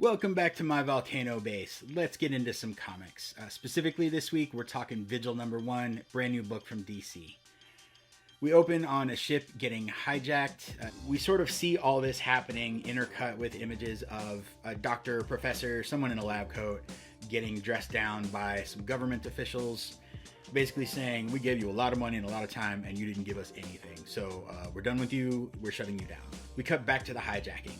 Welcome back to my volcano base. Let's get into some comics. Specifically this week, we're talking Vigil #1, brand new book from DC. We open on a ship getting hijacked. We sort of see all this happening intercut with images of a doctor, professor, someone in a lab coat getting dressed down by some government officials, basically saying, we gave you a lot of money and a lot of time and you didn't give us anything. So we're done with you. We're shutting you down. We cut back to the hijacking.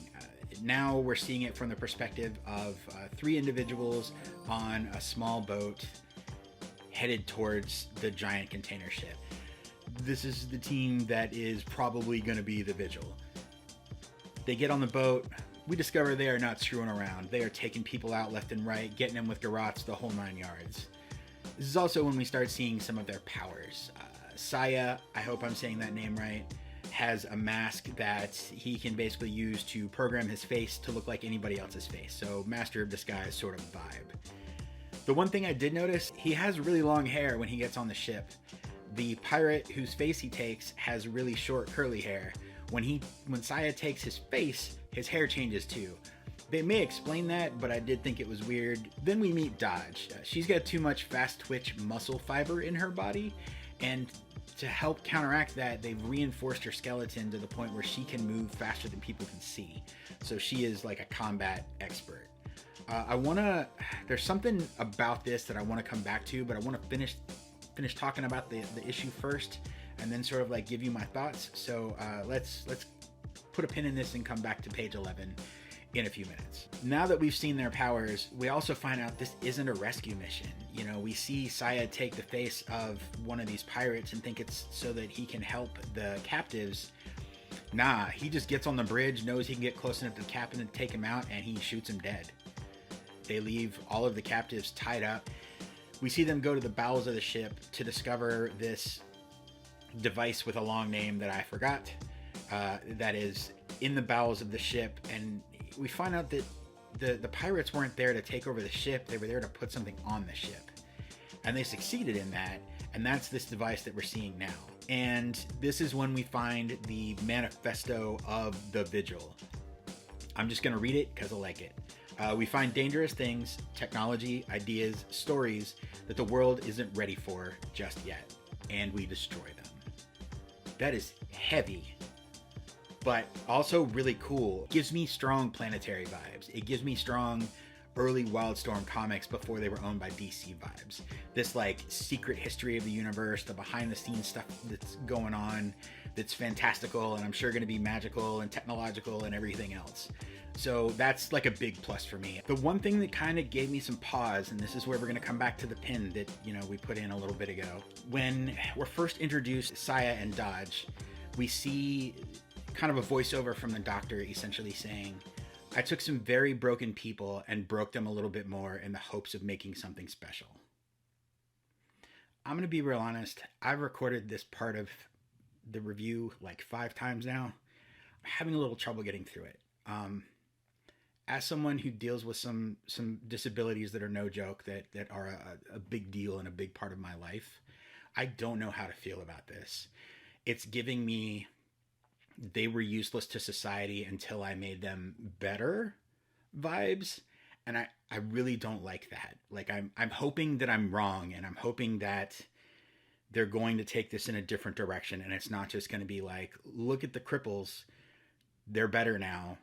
Now we're seeing it from the perspective of three individuals on a small boat headed towards the giant container ship. This is the team that is probably going to be the Vigil. They get on the boat. We discover they are not screwing around. They are taking people out left and right, getting them with garrots, the whole 9 yards. This is also when we start seeing some of their powers. Saya, I hope I'm saying that name right, has a mask that he can basically use to program his face to look like anybody else's face. So Master of Disguise sort of vibe. The one thing I did notice, he has really long hair when he gets on the ship. The pirate whose face he takes has really short curly hair. When Saya takes his face, his hair changes too. They may explain that, but I did think it was weird. Then we meet Dodge. She's got too much fast twitch muscle fiber in her body, and to help counteract that, they've reinforced her skeleton to the point where she can move faster than people can see. So she is like a combat expert. There's something about this that I want to come back to, but I want to finish talking about the issue first, and then sort of like give you my thoughts. So let's put a pin in this and come back to page 11 in a few minutes. Now that we've seen their powers, we also find out this isn't a rescue mission. You know, we see Saya take the face of one of these pirates and think it's so that he can help the captives. Nah, he just gets on the bridge, knows he can get close enough to the captain to take him out, and he shoots him dead. They leave all of the captives tied up. We see them go to the bowels of the ship to discover this device with a long name that I forgot, that is in the bowels of the ship, and we find out that the pirates weren't there to take over the ship. They were there to put something on the ship, and they succeeded in that, and that's this device that we're seeing now. And this is when we find the manifesto of the Vigil. I'm just gonna read it because I like it. We find dangerous things, technology, ideas, stories that the world isn't ready for just yet, and we destroy them. That is heavy, but also really cool. It gives me strong Planetary vibes. It gives me strong early Wildstorm comics before they were owned by DC vibes. This like secret history of the universe, the behind the scenes stuff that's going on, that's fantastical and I'm sure going to be magical and technological and everything else. So that's like a big plus for me. The one thing that kind of gave me some pause, and this is where we're going to come back to the pin that, you know, we put in a little bit ago. When we're first introduced Saya and Dodge, we see kind of a voiceover from the doctor essentially saying, I took some very broken people and broke them a little bit more in the hopes of making something special. I'm going to be real honest. I've recorded this part of the review like 5 times now. I'm having a little trouble getting through it. As someone who deals with some disabilities that are no joke, that are a big deal and a big part of my life, I don't know how to feel about this. It's giving me they were useless to society until I made them better vibes, and I really don't like that. Like I'm hoping that I'm wrong, and I'm hoping that they're going to take this in a different direction, and it's not just going to be like, look at the cripples, they're better now,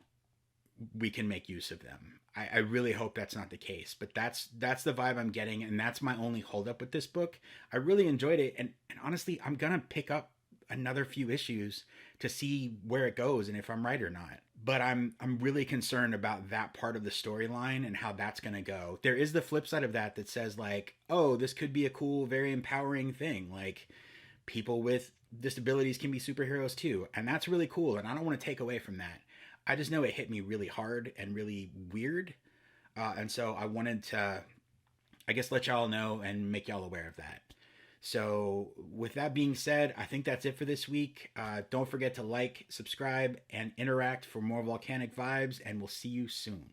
we can make use of them. I really hope that's not the case, but that's the vibe I'm getting, and that's my only holdup with this book. I really enjoyed it, and honestly, I'm gonna pick up another few issues to see where it goes and if I'm right or not. But I'm really concerned about that part of the storyline and how that's gonna go. There is the flip side of that says like, oh, this could be a cool, very empowering thing. Like, people with disabilities can be superheroes too, and that's really cool, and I don't want to take away from that. I just know it hit me really hard and really weird. And so I wanted to, I guess, let y'all know and make y'all aware of that. So with that being said, I think that's it for this week. Don't forget to like, subscribe, and interact for more volcanic vibes, and we'll see you soon.